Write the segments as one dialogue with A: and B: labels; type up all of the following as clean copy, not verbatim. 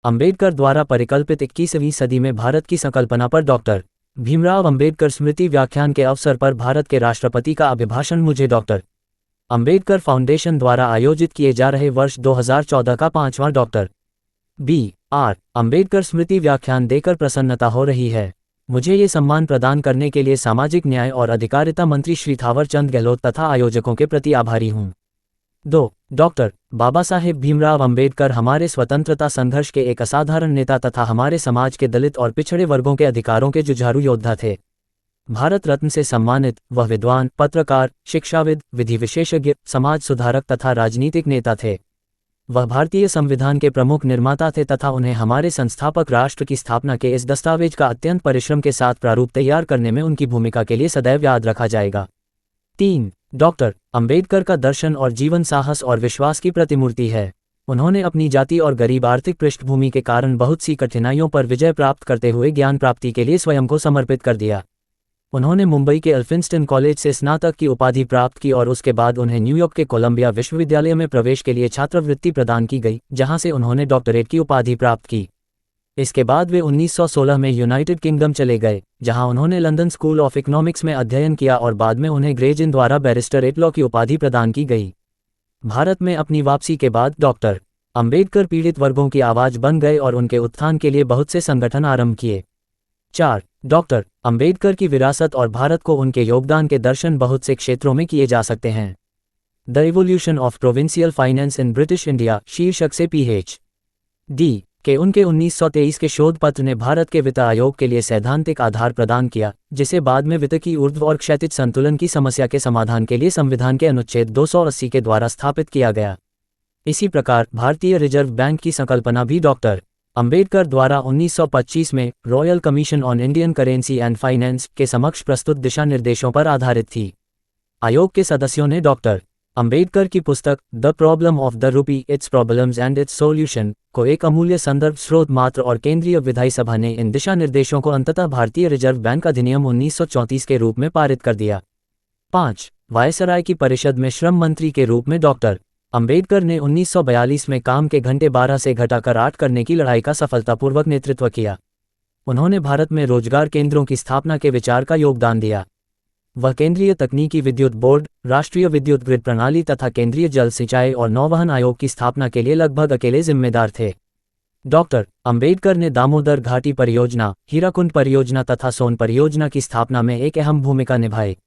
A: अंबेडकर द्वारा परिकल्पित 21वीं सदी में भारत की संकल्पना पर डॉक्टर भीमराव अंबेडकर स्मृति व्याख्यान के अवसर पर भारत के राष्ट्रपति का अभिभाषण। मुझे डॉक्टर अंबेडकर फाउंडेशन द्वारा आयोजित किए जा रहे वर्ष 2014 का 5वां डॉक्टर B.R. अंबेडकर स्मृति व्याख्यान देकर प्रसन्नता हो रही है। मुझे ये सम्मान प्रदान करने के लिए सामाजिक न्याय और अधिकारिता मंत्री श्री थावरचंद गहलोत तथा आयोजकों के प्रति आभारी हूँ। 2. डॉक्टर बाबा साहेब भीमराव अंबेडकर हमारे स्वतंत्रता संघर्ष के एक असाधारण नेता तथा हमारे समाज के दलित और पिछड़े वर्गों के अधिकारों के जुझारू योद्धा थे। भारत रत्न से सम्मानित वह विद्वान, पत्रकार, शिक्षाविद, विधि विशेषज्ञ, समाज सुधारक तथा राजनीतिक नेता थे। वह भारतीय संविधान के प्रमुख निर्माता थे तथा उन्हें हमारे संस्थापक राष्ट्र की स्थापना के इस दस्तावेज का अत्यंत परिश्रम के साथ प्रारूप तैयार करने में उनकी भूमिका के लिए सदैव याद रखा जाएगा। 3. डॉक्टर अंबेडकर का दर्शन और जीवन साहस और विश्वास की प्रतिमूर्ति है। उन्होंने अपनी जाति और गरीब आर्थिक पृष्ठभूमि के कारण बहुत सी कठिनाइयों पर विजय प्राप्त करते हुए ज्ञान प्राप्ति के लिए स्वयं को समर्पित कर दिया। उन्होंने मुंबई के एल्फिंस्टन कॉलेज से स्नातक की उपाधि प्राप्त की और उसके बाद उन्हें न्यूयॉर्क के कोलंबिया विश्वविद्यालय में प्रवेश के लिए छात्रवृत्ति प्रदान की गई, जहां से उन्होंने डॉक्टरेट की उपाधि प्राप्त की। इसके बाद वे 1916 में यूनाइटेड किंगडम चले गए, जहां उन्होंने लंदन स्कूल ऑफ इकोनॉमिक्स में अध्ययन किया और बाद में उन्हें ग्रेज इन द्वारा बैरिस्टरेट लॉ की उपाधि प्रदान की गई। भारत में अपनी वापसी के बाद डॉक्टर अंबेडकर पीड़ित वर्गों की आवाज बन गए और उनके उत्थान के लिए बहुत से संगठन आरंभ किए। 4. डॉक्टर अंबेडकर की विरासत और भारत को उनके योगदान के दर्शन बहुत से क्षेत्रों में किए जा सकते हैं। The revolution of provincial finance in British India शीर्षक से PhD के उनके 1923 के शोध पत्र ने भारत के वित्त आयोग के लिए सैद्धांतिक आधार प्रदान किया, जिसे बाद में वित्त की ऊर्ध्व और क्षैतिज संतुलन की समस्या के समाधान के लिए संविधान के अनुच्छेद 280 के द्वारा स्थापित किया गया। इसी प्रकार भारतीय रिजर्व बैंक की संकल्पना भी डॉक्टर अंबेडकर द्वारा 1925 में royal commission on Indian currency and finance के समक्ष प्रस्तुत दिशा निर्देशों पर आधारित थी। आयोग के सदस्यों ने डॉक्टर अंबेडकर की पुस्तक the problem of the rupee, it's problems and it's solution को एक अमूल्य संदर्भ स्रोत मात्र और केंद्रीय विधायी सभा ने इन दिशा निर्देशों को अंततः भारतीय रिजर्व बैंक अधिनियम 1934 के रूप में पारित कर दिया। 5. वायसराय की परिषद में श्रम मंत्री के रूप में डॉक्टर अंबेडकर ने 1942 में काम के घंटे 12 से घटाकर 8 करने की लड़ाई का सफलतापूर्वक नेतृत्व किया। उन्होंने भारत में रोजगार केंद्रों की स्थापना के विचार का योगदान दिया। वह केंद्रीय तकनीकी विद्युत बोर्ड, राष्ट्रीय विद्युत ग्रिड प्रणाली तथा केंद्रीय जल सिंचाई और नौवहन आयोग की स्थापना के लिए लगभग अकेले जिम्मेदार थे। डॉक्टर अंबेडकर ने दामोदर घाटी परियोजना, हीराकुंड परियोजना तथा सोन परियोजना की स्थापना में एक अहम भूमिका निभाई।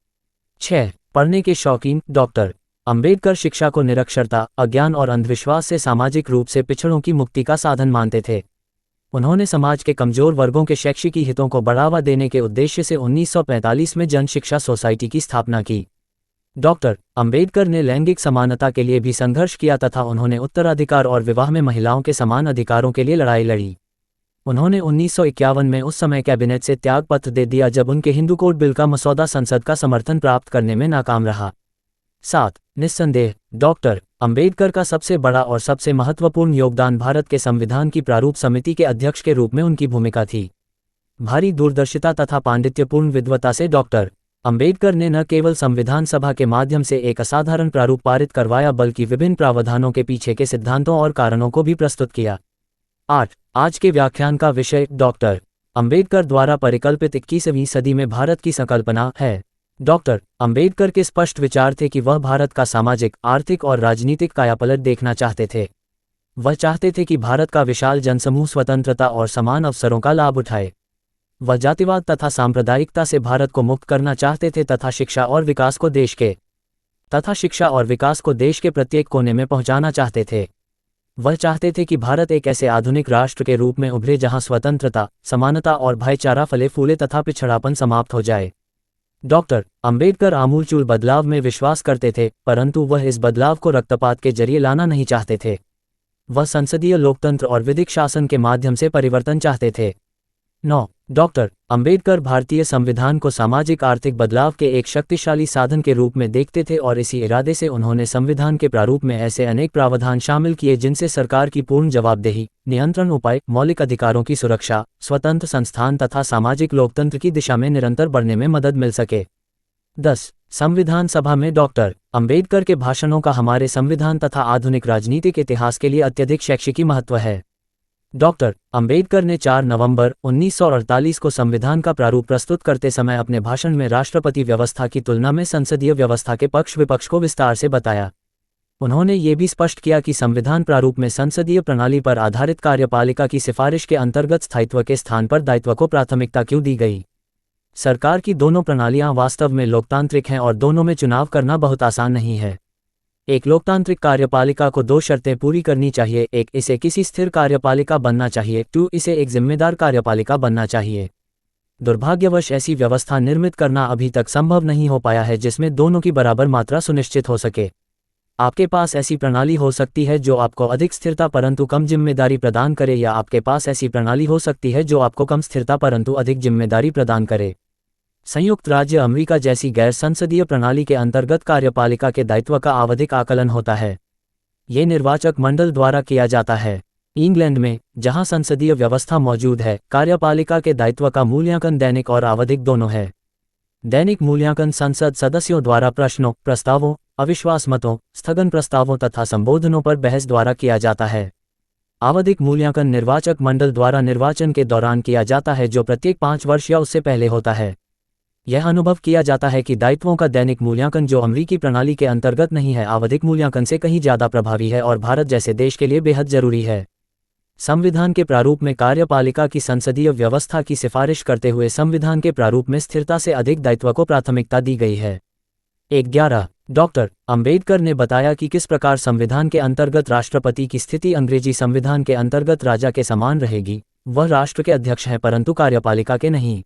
A: 6. पढ़ने के शौकीन डॉक्टर अंबेडकर शिक्षा को निरक्षरता, अज्ञान और अंधविश्वास से सामाजिक रूप से पिछड़ों की मुक्ति का साधन मानते थे। उन्होंने समाज के कमजोर वर्गों के शैक्षिकी हितों को बढ़ावा देने के उद्देश्य से 1945 में जन शिक्षा सोसाइटी की स्थापना की। डॉक्टर अंबेडकर ने लैंगिक समानता के लिए भी संघर्ष किया तथा उन्होंने उत्तराधिकार और विवाह में महिलाओं के समान अधिकारों के लिए लड़ाई लड़ी। उन्होंने 1951 में उस समय कैबिनेट से त्यागपत्र दे दिया जब उनके हिंदू कोड बिल का मसौदा संसद का समर्थन प्राप्त करने में नाकाम रहा। 7. निस्संदेह डॉक्टर अंबेडकर का सबसे बड़ा और सबसे महत्वपूर्ण योगदान भारत के संविधान की प्रारूप समिति के अध्यक्ष के रूप में उनकी भूमिका थी। भारी दूरदर्शिता तथा पांडित्यपूर्ण विद्वता से डॉक्टर अंबेडकर ने न केवल संविधान सभा के माध्यम से एक असाधारण प्रारूप पारित करवाया बल्कि विभिन्न प्रावधानों के पीछे के सिद्धांतों और कारणों को भी प्रस्तुत किया। 8. आज के व्याख्यान का विषय डॉक्टर अंबेडकर द्वारा परिकल्पित 21वीं सदी में भारत की संकल्पना है। डॉक्टर अंबेडकर के स्पष्ट विचार थे कि वह भारत का सामाजिक, आर्थिक और राजनीतिक कायापलट देखना चाहते थे। वह चाहते थे कि भारत का विशाल जनसमूह स्वतंत्रता और समान अवसरों का लाभ उठाए। वह जातिवाद तथा सांप्रदायिकता से भारत को मुक्त करना चाहते थे तथा शिक्षा और विकास को देश के प्रत्येक कोने में पहुंचाना चाहते थे। वह चाहते थे कि भारत एक ऐसे आधुनिक राष्ट्र के रूप में उभरे जहां स्वतंत्रता, समानता और भाईचारा फले फूले तथा पिछड़ापन समाप्त हो जाए। डॉक्टर अंबेडकर आमूलचूल बदलाव में विश्वास करते थे, परंतु वह इस बदलाव को रक्तपात के जरिए लाना नहीं चाहते थे। वह संसदीय लोकतंत्र और विधिक शासन के माध्यम से परिवर्तन चाहते थे। 9. डॉक्टर अंबेडकर भारतीय संविधान को सामाजिक आर्थिक बदलाव के एक शक्तिशाली साधन के रूप में देखते थे और इसी इरादे से उन्होंने संविधान के प्रारूप में ऐसे अनेक प्रावधान शामिल किए जिनसे सरकार की पूर्ण जवाबदेही, नियंत्रण उपाय, मौलिक अधिकारों की सुरक्षा, स्वतंत्र संस्थान तथा सामाजिक लोकतंत्र की दिशा में निरंतर बढ़ने में मदद मिल सके। 10. संविधान सभा में डॉक्टर अंबेडकर के भाषणों का हमारे संविधान तथा आधुनिक राजनीतिक इतिहास के लिए अत्यधिक शैक्षिकी महत्व है। डॉक्टर अंबेडकर ने 4 नवंबर 1948 को संविधान का प्रारूप प्रस्तुत करते समय अपने भाषण में राष्ट्रपति व्यवस्था की तुलना में संसदीय व्यवस्था के पक्ष विपक्ष को विस्तार से बताया। उन्होंने ये भी स्पष्ट किया कि संविधान प्रारूप में संसदीय प्रणाली पर आधारित कार्यपालिका की सिफारिश के अंतर्गत स्थायित्व के स्थान पर दायित्व को प्राथमिकता क्यों दी गई। सरकार की दोनों प्रणालियां वास्तव में लोकतांत्रिक हैं और दोनों में चुनाव करना बहुत आसान नहीं है। एक लोकतांत्रिक कार्यपालिका को 2 शर्तें पूरी करनी चाहिए। 1, इसे किसी स्थिर कार्यपालिका बनना चाहिए। 2, इसे एक जिम्मेदार कार्यपालिका बनना चाहिए। दुर्भाग्यवश ऐसी व्यवस्था निर्मित करना अभी तक संभव नहीं हो पाया है जिसमें दोनों की बराबर मात्रा सुनिश्चित हो सके। आपके पास ऐसी प्रणाली हो सकती है जो आपको अधिक स्थिरता परंतु कम जिम्मेदारी प्रदान करे, या आपके पास ऐसी प्रणाली हो सकती है जो आपको कम स्थिरता परंतु अधिक जिम्मेदारी प्रदान करे। संयुक्त राज्य अमेरिका जैसी गैर संसदीय प्रणाली के अंतर्गत कार्यपालिका के दायित्व का आवधिक आकलन होता है। ये निर्वाचक मंडल द्वारा किया जाता है। इंग्लैंड में, जहां संसदीय व्यवस्था मौजूद है, कार्यपालिका के दायित्व का मूल्यांकन दैनिक और आवधिक दोनों है। दैनिक मूल्यांकन संसद सदस्यों द्वारा प्रश्नों, प्रस्तावों, अविश्वास मतों, स्थगन प्रस्तावों तथा संबोधनों पर बहस द्वारा किया जाता है। आवधिक मूल्यांकन निर्वाचक मंडल द्वारा निर्वाचन के दौरान किया जाता है जो प्रत्येक 5 वर्ष या उससे पहले होता है। यह अनुभव किया जाता है कि दायित्वों का दैनिक मूल्यांकन जो अमेरिकी प्रणाली के अंतर्गत नहीं है, आवधिक मूल्यांकन से कहीं ज़्यादा प्रभावी है और भारत जैसे देश के लिए बेहद जरूरी है। संविधान के प्रारूप में कार्यपालिका की संसदीय व्यवस्था की सिफारिश करते हुए संविधान के प्रारूप में स्थिरता से अधिक दायित्व को प्राथमिकता दी गई है। 11 डॉक्टर अंबेडकर ने बताया कि किस प्रकार संविधान के अंतर्गत राष्ट्रपति की स्थिति अंग्रेजी संविधान के अंतर्गत राजा के समान रहेगी। वह राष्ट्र के अध्यक्ष हैं परंतु कार्यपालिका के नहीं।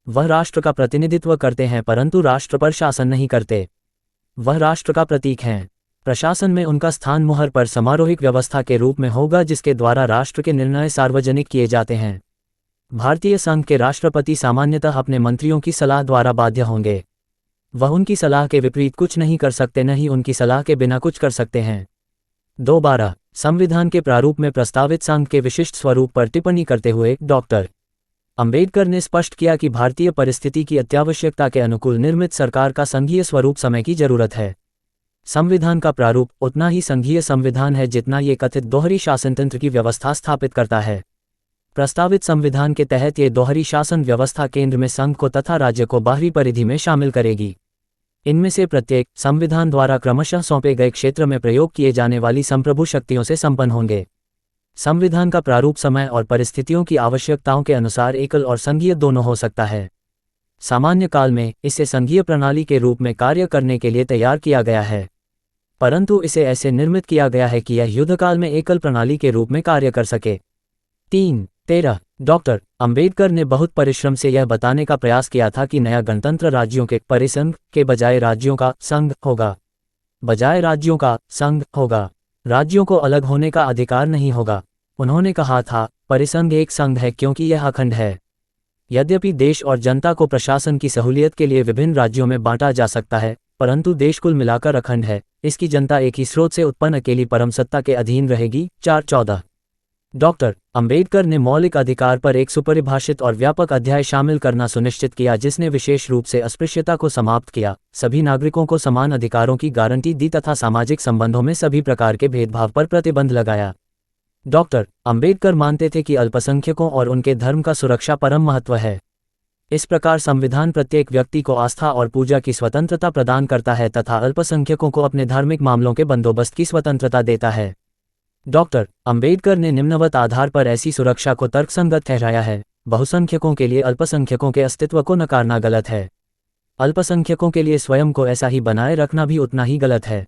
A: वह राष्ट्र का प्रतिनिधित्व करते हैं परंतु राष्ट्र पर शासन नहीं करते। वह राष्ट्र का प्रतीक हैं। प्रशासन में उनका स्थान मुहर पर समारोहिक व्यवस्था के रूप में होगा जिसके द्वारा राष्ट्र के निर्णय सार्वजनिक किए जाते हैं। भारतीय संघ के राष्ट्रपति सामान्यतः अपने मंत्रियों की सलाह द्वारा बाध्य होंगे। वह उनकी सलाह के विपरीत कुछ नहीं कर सकते, न ही उनकी सलाह के बिना कुछ कर सकते हैं। 2 संविधान के प्रारूप में प्रस्तावित संघ के विशिष्ट स्वरूप पर टिप्पणी करते हुए डॉक्टर अंबेडकर ने स्पष्ट किया कि भारतीय परिस्थिति की अत्यावश्यकता के अनुकूल निर्मित सरकार का संघीय स्वरूप समय की जरूरत है। संविधान का प्रारूप उतना ही संघीय संविधान है जितना ये कथित दोहरी शासनतंत्र की व्यवस्था स्थापित करता है। प्रस्तावित संविधान के तहत ये दोहरी शासन व्यवस्था केंद्र में संघ को तथा राज्य को बाहरी परिधि में शामिल करेगी। इनमें से प्रत्येक संविधान द्वारा क्रमशः सौंपे गए क्षेत्र में प्रयोग किए जाने वाली संप्रभु शक्तियों से संपन्न होंगे। संविधान का प्रारूप समय और परिस्थितियों की आवश्यकताओं के अनुसार एकल और संघीय दोनों हो सकता है। सामान्य काल में इसे संघीय प्रणाली के रूप में कार्य करने के लिए तैयार किया गया है, परंतु इसे ऐसे निर्मित किया गया है कि यह युद्धकाल में एकल प्रणाली के रूप में कार्य कर सके। 13 डॉक्टर अंबेडकर ने बहुत परिश्रम से यह बताने का प्रयास किया था कि नया गणतंत्र राज्यों के परिसंघ के बजाय राज्यों का संघ होगा। बजाय राज्यों का संघ होगा। राज्यों को अलग होने का अधिकार नहीं होगा। उन्होंने कहा था, परिसंघ एक संघ है क्योंकि यह अखंड है। यद्यपि देश और जनता को प्रशासन की सहूलियत के लिए विभिन्न राज्यों में बांटा जा सकता है, परंतु देश कुल मिलाकर अखंड है। इसकी जनता एक ही स्रोत से उत्पन्न अकेली परम सत्ता के अधीन रहेगी। 4-14 डॉक्टर अंबेडकर ने मौलिक अधिकार पर एक सुपरिभाषित और व्यापक अध्याय शामिल करना सुनिश्चित किया जिसने विशेष रूप से अस्पृश्यता को समाप्त किया, सभी नागरिकों को समान अधिकारों की गारंटी दी तथा सामाजिक संबंधों में सभी प्रकार के भेदभाव पर प्रतिबंध लगाया। डॉक्टर अंबेडकर मानते थे कि अल्पसंख्यकों और उनके धर्म का सुरक्षा परम महत्व है। इस प्रकार संविधान प्रत्येक व्यक्ति को आस्था और पूजा की स्वतंत्रता प्रदान करता है तथा अल्पसंख्यकों को अपने धार्मिक मामलों के बंदोबस्त की स्वतंत्रता देता है। डॉक्टर अंबेडकर ने निम्नवत आधार पर ऐसी सुरक्षा को तर्कसंगत ठहराया है। बहुसंख्यकों के लिए अल्पसंख्यकों के अस्तित्व को नकारना गलत है। अल्पसंख्यकों के लिए स्वयं को ऐसा ही बनाए रखना भी उतना ही गलत है।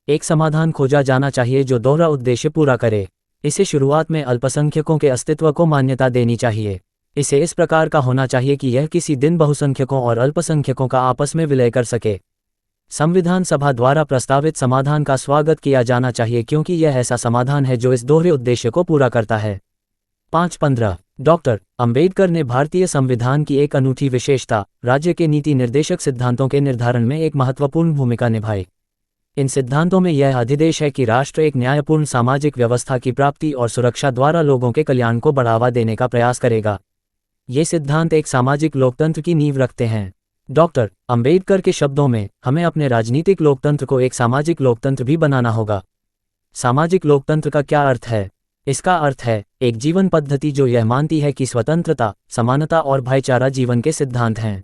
A: एक समाधान खोजा जाना चाहिए जो दोहरा उद्देश्य पूरा करे। इसे शुरुआत में अल्पसंख्यकों के अस्तित्व को मान्यता देनी चाहिए। इसे इस प्रकार का होना चाहिए कि यह किसी दिन बहुसंख्यकों और अल्पसंख्यकों का आपस में विलय कर सके। संविधान सभा द्वारा प्रस्तावित समाधान का स्वागत किया जाना चाहिए क्योंकि यह ऐसा समाधान है जो इस दोहरे उद्देश्य को पूरा करता है। 5-15 डॉक्टर अंबेडकर ने भारतीय संविधान की एक अनूठी विशेषता, राज्य के नीति निर्देशक सिद्धांतों के निर्धारण में एक महत्वपूर्ण भूमिका निभाई। इन सिद्धांतों में यह अधिदेश है कि राष्ट्र एक न्यायपूर्ण सामाजिक व्यवस्था की प्राप्ति और सुरक्षा द्वारा लोगों के कल्याण को बढ़ावा देने का प्रयास करेगा। ये सिद्धांत एक सामाजिक लोकतंत्र की नींव रखते हैं। डॉक्टर अंबेडकर के शब्दों में, हमें अपने राजनीतिक लोकतंत्र को एक सामाजिक लोकतंत्र भी बनाना होगा। सामाजिक लोकतंत्र का क्या अर्थ है? इसका अर्थ है एक जीवन पद्धति जो यह मानती है कि स्वतंत्रता, समानता और भाईचारा जीवन के सिद्धांत हैं।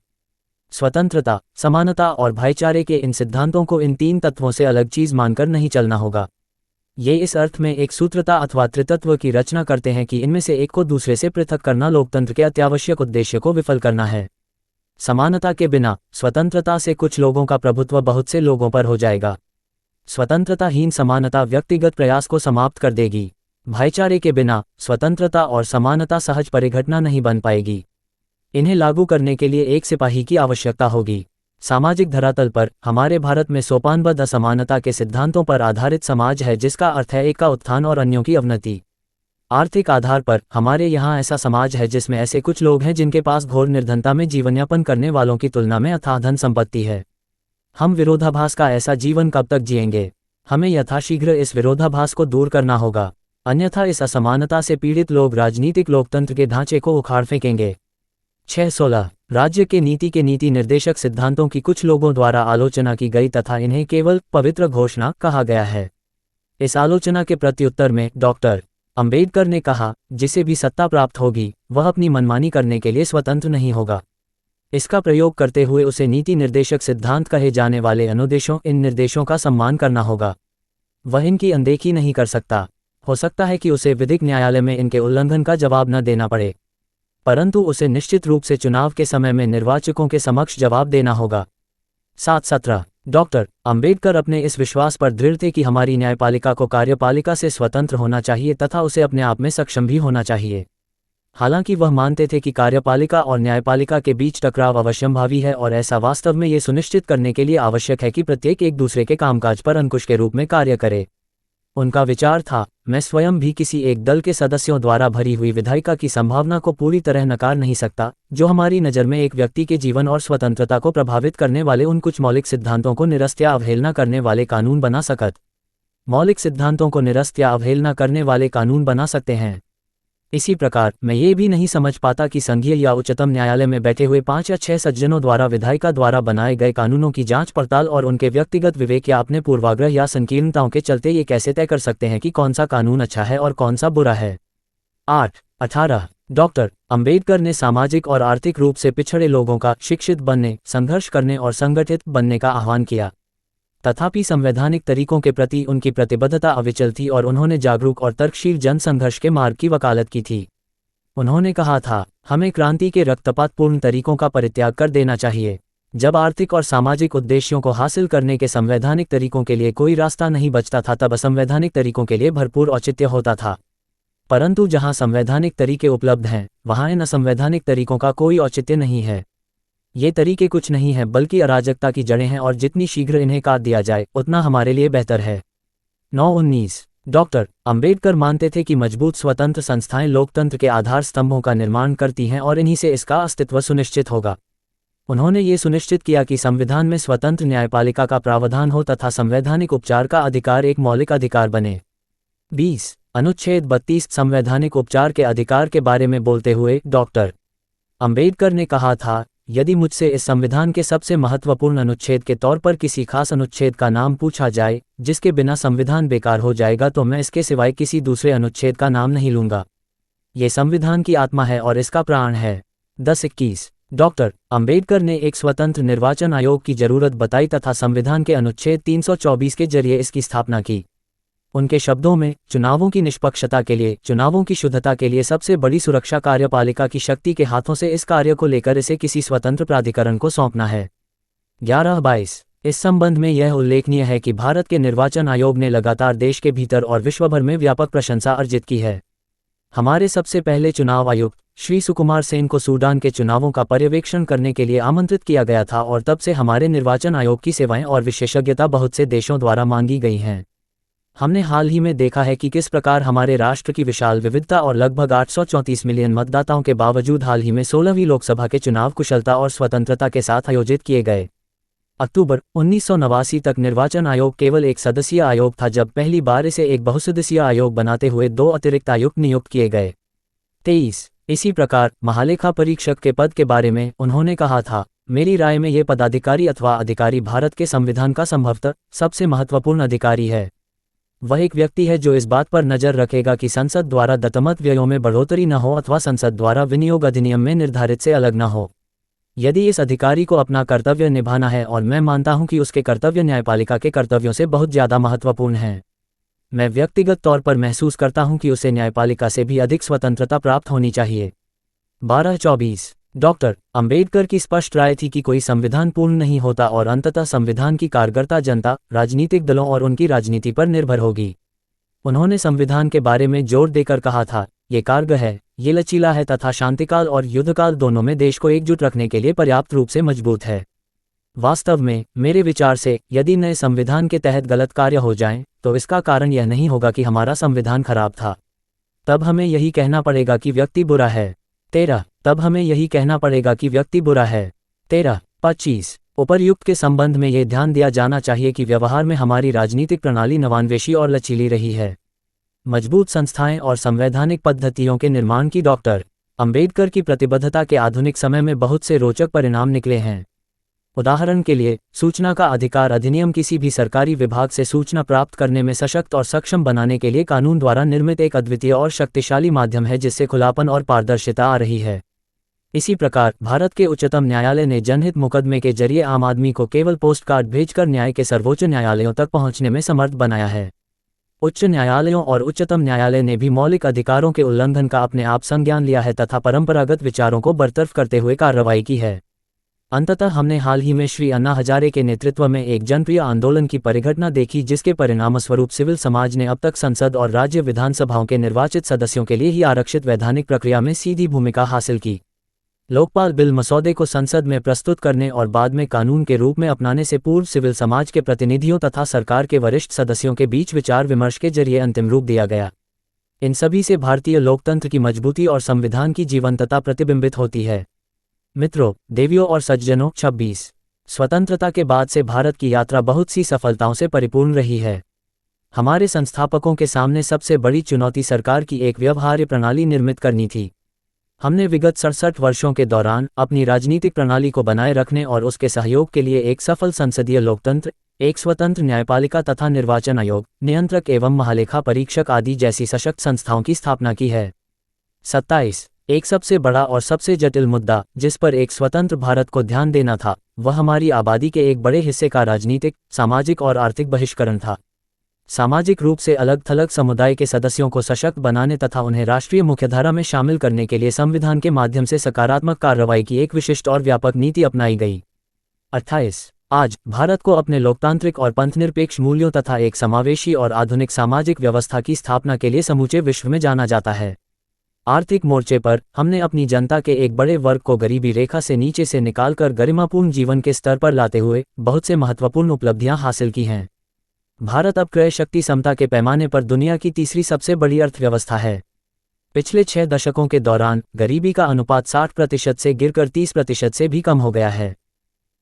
A: स्वतंत्रता, समानता और भाईचारे के इन सिद्धांतों को इन तीन तत्वों से अलग चीज मानकर नहीं चलना होगा। ये इस अर्थ में एक सूत्रता अथवा त्रितत्व की रचना करते हैं कि इनमें से एक को दूसरे से पृथक करना लोकतंत्र के अत्यावश्यक उद्देश्य को विफल करना है। समानता के बिना स्वतंत्रता से कुछ लोगों का प्रभुत्व बहुत से लोगों पर हो जाएगा। स्वतंत्रताहीन समानता व्यक्तिगत प्रयास को समाप्त कर देगी। भाईचारे के बिना स्वतंत्रता और समानता सहज परिघटना नहीं बन पाएगी। इन्हें लागू करने के लिए एक सिपाही की आवश्यकता होगी। सामाजिक धरातल पर हमारे भारत में सोपानबद्ध असमानता के सिद्धांतों पर आधारित समाज है, जिसका अर्थ है एक का उत्थान और अन्यों की अवनति। आर्थिक आधार पर हमारे यहाँ ऐसा समाज है जिसमें ऐसे कुछ लोग हैं जिनके पास घोर निर्धनता में जीवनयापन करने वालों की तुलना में अथाह धन संपत्ति है। हम विरोधाभास का ऐसा जीवन कब तक जिएंगे? हमें यथाशीघ्र इस विरोधाभास को दूर करना होगा, अन्यथा इस असमानता से पीड़ित लोग राजनीतिक लोकतंत्र के ढांचे को उखाड़ फेंकेंगे। 616 राज्य के नीति निर्देशक सिद्धांतों की कुछ लोगों द्वारा आलोचना की गई तथा इन्हें केवल पवित्र घोषणा कहा गया है। इस आलोचना के प्रत्युत्तर में डॉक्टर अंबेडकर ने कहा, जिसे भी सत्ता प्राप्त होगी वह अपनी मनमानी करने के लिए स्वतंत्र नहीं होगा। इसका प्रयोग करते हुए उसे नीति निर्देशक सिद्धांत कहे जाने वाले अनुदेशों, इन निर्देशों का सम्मान करना होगा। वह इनकी अनदेखी नहीं कर सकता। हो सकता है कि उसे विधिक न्यायालय में इनके उल्लंघन का जवाब न देना पड़े, परंतु उसे निश्चित रूप से चुनाव के समय में निर्वाचकों के समक्ष जवाब देना होगा। 717 डॉक्टर अंबेडकर अपने इस विश्वास पर दृढ़ थे कि हमारी न्यायपालिका को कार्यपालिका से स्वतंत्र होना चाहिए तथा उसे अपने आप में सक्षम भी होना चाहिए। हालांकि वह मानते थे कि कार्यपालिका और न्यायपालिका के बीच टकराव अवश्यंभावी है और ऐसा वास्तव में ये सुनिश्चित करने के लिए आवश्यक है कि प्रत्येक एक दूसरे के कामकाज पर अंकुश के रूप में कार्य करे। उनका विचार था, मैं स्वयं भी किसी एक दल के सदस्यों द्वारा भरी हुई विधायिका की संभावना को पूरी तरह नकार नहीं सकता, जो हमारी नज़र में एक व्यक्ति के जीवन और स्वतंत्रता को प्रभावित करने वाले उन कुछ मौलिक सिद्धांतों को निरस्त या अवहेलना करने वाले कानून बना सकत। मौलिक सिद्धांतों को निरस्त या अवहेलना करने वाले कानून बना सकते हैं। इसी प्रकार मैं ये भी नहीं समझ पाता कि संघीय या उच्चतम न्यायालय में बैठे हुए 5 या 6 सज्जनों द्वारा विधायिका द्वारा बनाए गए कानूनों की जांच पड़ताल और उनके व्यक्तिगत विवेक या अपने पूर्वाग्रह या संकीर्णताओं के चलते ये कैसे तय कर सकते हैं कि कौन सा कानून अच्छा है और कौन सा बुरा है। 818 डॉक्टर अंबेडकर ने सामाजिक और आर्थिक रूप से पिछड़े लोगों का शिक्षित बनने, संघर्ष करने और संगठित बनने का आह्वान किया। तथापि संवैधानिक तरीकों के प्रति उनकी प्रतिबद्धता अविचल थी और उन्होंने जागरूक और तर्कशील जन संघर्ष के मार्ग की वकालत की थी। उन्होंने कहा था, हमें क्रांति के रक्तपातपूर्ण तरीकों का परित्याग कर देना चाहिए। जब आर्थिक और सामाजिक उद्देश्यों को हासिल करने के संवैधानिक तरीकों के लिए कोई रास्ता नहीं बचता था, तब असंवैधानिक तरीकों के लिए भरपूर औचित्य होता था। परंतु जहां संवैधानिक तरीके उपलब्ध हैं, वहां इन असंवैधानिक तरीकों का कोई औचित्य नहीं है। ये तरीके कुछ नहीं है बल्कि अराजकता की जड़ें हैं और जितनी शीघ्र इन्हें काट दिया जाए उतना हमारे लिए बेहतर है। 919 डॉक्टर अंबेडकर मानते थे कि मजबूत स्वतंत्र संस्थाएं लोकतंत्र के आधार स्तंभों का निर्माण करती हैं और इन्हीं से इसका अस्तित्व सुनिश्चित होगा। उन्होंने ये सुनिश्चित किया कि संविधान में स्वतंत्र न्यायपालिका का प्रावधान हो तथा संवैधानिक उपचार का अधिकार एक मौलिक अधिकार बने। 20 अनुच्छेद 32 संवैधानिक उपचार के अधिकार के बारे में बोलते हुए डॉक्टर अंबेडकर ने कहा था, यदि मुझसे इस संविधान के सबसे महत्वपूर्ण अनुच्छेद के तौर पर किसी खास अनुच्छेद का नाम पूछा जाए जिसके बिना संविधान बेकार हो जाएगा, तो मैं इसके सिवाय किसी दूसरे अनुच्छेद का नाम नहीं लूंगा। ये संविधान की आत्मा है और इसका प्राण है। 1021 डॉक्टर अंबेडकर ने एक स्वतंत्र निर्वाचन आयोग की जरूरत बताई तथा संविधान के अनुच्छेद 324 के जरिए इसकी स्थापना की। उनके शब्दों में, चुनावों की निष्पक्षता के लिए, चुनावों की शुद्धता के लिए सबसे बड़ी सुरक्षा कार्यपालिका की शक्ति के हाथों से इस कार्य को लेकर इसे किसी स्वतंत्र प्राधिकरण को सौंपना है। 1122 इस संबंध में यह उल्लेखनीय है कि भारत के निर्वाचन आयोग ने लगातार देश के भीतर और विश्वभर में व्यापक प्रशंसा अर्जित की है। हमारे सबसे पहले चुनाव आयुक्त श्री सुकुमार सेन को सूडान के चुनावों का पर्यवेक्षण करने के लिए आमंत्रित किया गया था और तब से हमारे निर्वाचन आयोग की सेवाएं और विशेषज्ञता बहुत से देशों द्वारा मांगी गई हैं। हमने हाल ही में देखा है कि किस प्रकार हमारे राष्ट्र की विशाल विविधता और लगभग 834 मिलियन मतदाताओं के बावजूद हाल ही में 16वीं लोकसभा के चुनाव कुशलता और स्वतंत्रता के साथ आयोजित किए गए। अक्टूबर 1989 तक निर्वाचन आयोग केवल एक सदस्यीय आयोग था, जब पहली बार इसे एक बहुसदस्यीय आयोग बनाते हुए 2 अतिरिक्त आयुक्त नियुक्त किए गए। 23 इसी प्रकार महालेखा परीक्षक के पद के बारे में उन्होंने कहा था, मेरी राय में ये पदाधिकारी अथवा अधिकारी भारत के संविधान का संभवतः सबसे महत्वपूर्ण अधिकारी है। वह एक व्यक्ति है जो इस बात पर नजर रखेगा कि संसद द्वारा दत्तमत व्ययों में बढ़ोतरी न हो अथवा संसद द्वारा विनियोग अधिनियम में निर्धारित से अलग न हो। यदि इस अधिकारी को अपना कर्तव्य निभाना है, और मैं मानता हूं कि उसके कर्तव्य न्यायपालिका के कर्तव्यों से बहुत ज़्यादा महत्वपूर्ण हैं, मैं व्यक्तिगत तौर पर महसूस करता हूं कि उसे न्यायपालिका से भी अधिक स्वतंत्रता प्राप्त होनी चाहिए। 12-24 डॉक्टर अंबेडकर की स्पष्ट राय थी कि कोई संविधान पूर्ण नहीं होता और अंततः संविधान की कारगर्ता जनता, राजनीतिक दलों और उनकी राजनीति पर निर्भर होगी। उन्होंने संविधान के बारे में जोर देकर कहा था, ये कारगर है, ये लचीला है तथा शांतिकाल और युद्धकाल दोनों में देश को एकजुट रखने के लिए पर्याप्त रूप से मजबूत है। वास्तव में, मेरे विचार से, यदि नए संविधान के तहत गलत कार्य हो जाएं, तो इसका कारण यह नहीं होगा कि हमारा संविधान खराब था। तब हमें यही कहना पड़ेगा कि व्यक्ति बुरा है। 13-25 उपर्युक्त के संबंध में यह ध्यान दिया जाना चाहिए कि व्यवहार में हमारी राजनीतिक प्रणाली नवान्वेषी और लचीली रही है। मजबूत संस्थाएं और संवैधानिक पद्धतियों के निर्माण की डॉक्टर अंबेडकर की प्रतिबद्धता के आधुनिक समय में बहुत से रोचक परिणाम निकले हैं। उदाहरण के लिए, सूचना का अधिकार अधिनियम किसी भी सरकारी विभाग से सूचना प्राप्त करने में सशक्त और सक्षम बनाने के लिए कानून द्वारा निर्मित एक अद्वितीय और शक्तिशाली माध्यम है जिससे खुलापन और पारदर्शिता आ रही है। इसी प्रकार, भारत के उच्चतम न्यायालय ने जनहित मुकदमे के जरिए आम आदमी को केवल पोस्ट कार्ड भेजकर न्याय के सर्वोच्च न्यायालयों तक पहुंचने में समर्थ बनाया है। उच्च न्यायालयों और उच्चतम न्यायालय ने भी मौलिक अधिकारों के उल्लंघन का अपने आप संज्ञान लिया है तथा परंपरागत विचारों को बरतरफ करते हुए कार्रवाई की है। अंततः हमने हाल ही में श्री अन्ना हजारे के नेतृत्व में एक जनप्रिय आंदोलन की परिघटना देखी जिसके परिणामस्वरूप सिविल समाज ने अब तक संसद और राज्य विधानसभाओं के निर्वाचित सदस्यों के लिए ही आरक्षित वैधानिक प्रक्रिया में सीधी भूमिका हासिल की। लोकपाल बिल मसौदे को संसद में प्रस्तुत करने और बाद में कानून के रूप में अपनाने से पूर्व सिविल समाज के प्रतिनिधियों तथा सरकार के वरिष्ठ सदस्यों के बीच विचार विमर्श के जरिए अंतिम रूप दिया गया। इन सभी से भारतीय लोकतंत्र की मजबूती और संविधान की जीवंतता प्रतिबिंबित होती है। मित्रों, देवियों और सज्जनों, 26 स्वतंत्रता के बाद से भारत की यात्रा बहुत सी सफलताओं से परिपूर्ण रही है। हमारे संस्थापकों के सामने सबसे बड़ी चुनौती सरकार की एक व्यवहार्य प्रणाली निर्मित करनी थी। हमने विगत 67 वर्षों के दौरान अपनी राजनीतिक प्रणाली को बनाए रखने और उसके सहयोग के लिए एक सफल संसदीय लोकतंत्र, एक स्वतंत्र न्यायपालिका तथा निर्वाचन आयोग, नियंत्रक एवं महालेखा परीक्षक आदि जैसी सशक्त संस्थाओं की स्थापना की है। 27 एक सबसे बड़ा और सबसे जटिल मुद्दा जिस पर एक स्वतंत्र भारत को ध्यान देना था, वह हमारी आबादी के एक बड़े हिस्से का राजनीतिक, सामाजिक और आर्थिक बहिष्करण था। सामाजिक रूप से अलग थलग समुदाय के सदस्यों को सशक्त बनाने तथा उन्हें राष्ट्रीय मुख्यधारा में शामिल करने के लिए संविधान के माध्यम से सकारात्मक कार्रवाई की एक विशिष्ट और व्यापक नीति अपनाई गई। 28 आज भारत को अपने लोकतांत्रिक और पंथनिरपेक्ष मूल्यों तथा एक समावेशी और आधुनिक सामाजिक व्यवस्था की स्थापना के लिए समूचे विश्व में जाना जाता है। आर्थिक मोर्चे पर हमने अपनी जनता के एक बड़े वर्ग को गरीबी रेखा से नीचे से निकालकर गरिमापूर्ण जीवन के स्तर पर लाते हुए बहुत से महत्वपूर्ण उपलब्धियां हासिल की हैं। भारत अब क्रय शक्ति समता के पैमाने पर दुनिया की तीसरी सबसे बड़ी अर्थव्यवस्था है। पिछले 6 दशकों के दौरान गरीबी का अनुपात 60% से गिरकर 30% से भी कम हो गया है।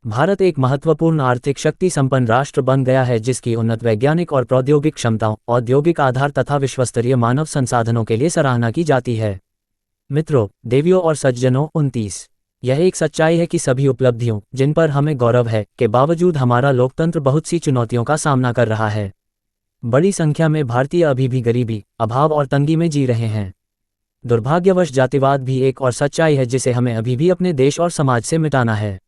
A: भारत एक महत्वपूर्ण आर्थिक शक्ति संपन्न राष्ट्र बन गया है जिसकी उन्नत वैज्ञानिक और प्रौद्योगिक क्षमताओं, औद्योगिक आधार तथा विश्वस्तरीय मानव संसाधनों के लिए सराहना की जाती है। मित्रों, देवियों और सज्जनों, 29 यह एक सच्चाई है कि सभी उपलब्धियों जिन पर हमें गौरव है के बावजूद हमारा लोकतंत्र बहुत सी चुनौतियों का सामना कर रहा है। बड़ी संख्या में भारतीय अभी भी गरीबी, अभाव और तंगी में जी रहे हैं। दुर्भाग्यवश जातिवाद भी एक और सच्चाई है जिसे हमें अभी भी अपने देश और समाज से मिटाना है।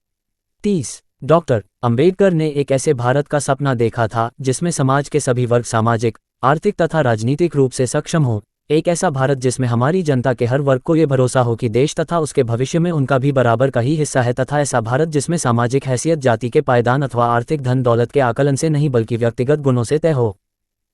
A: 30 डॉक्टर अंबेडकर ने एक ऐसे भारत का सपना देखा था जिसमें समाज के सभी वर्ग सामाजिक, आर्थिक तथा राजनीतिक रूप से सक्षम हो। एक ऐसा भारत जिसमें हमारी जनता के हर वर्ग को ये भरोसा हो कि देश तथा उसके भविष्य में उनका भी बराबर का ही हिस्सा है, तथा ऐसा भारत जिसमें सामाजिक हैसियत जाति के पायदान अथवा आर्थिक धन दौलत के आकलन से नहीं बल्कि व्यक्तिगत गुणों से तय हो।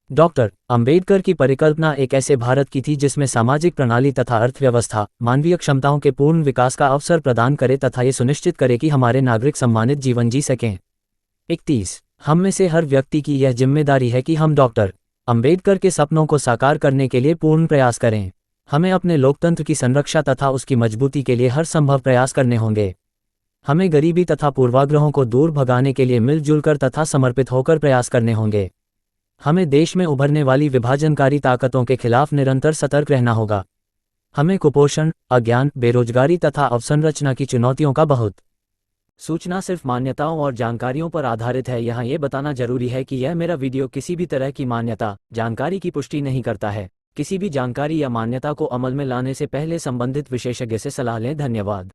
A: डॉक्टर अंबेडकर की परिकल्पना एक ऐसे भारत की थी जिसमें सामाजिक प्रणाली तथा अर्थव्यवस्था मानवीय क्षमताओं के पूर्ण विकास का अवसर प्रदान करे तथा ये सुनिश्चित करे कि हमारे नागरिक सम्मानित जीवन जी सकें। 31 हम में से हर व्यक्ति की यह जिम्मेदारी है कि हम डॉक्टर अंबेडकर के सपनों को साकार करने के लिए पूर्ण प्रयास करें। हमें अपने लोकतंत्र की संरक्षा तथा उसकी मजबूती के लिए हर संभव प्रयास करने होंगे। हमें गरीबी तथा पूर्वाग्रहों को दूर भगाने के लिए मिलजुल कर तथा समर्पित होकर प्रयास करने होंगे। हमें देश में उभरने वाली विभाजनकारी ताकतों के खिलाफ निरंतर सतर्क रहना होगा। हमें कुपोषण, अज्ञान, बेरोजगारी तथा अवसंरचना की चुनौतियों का बहुत सूचना सिर्फ मान्यताओं और जानकारियों पर आधारित है। यहाँ ये बताना जरूरी है कि यह मेरा वीडियो किसी भी तरह की मान्यता, जानकारी की पुष्टि नहीं करता है। किसी भी जानकारी या मान्यता को अमल में लाने से पहले संबंधित विशेषज्ञ से सलाह लें। धन्यवाद।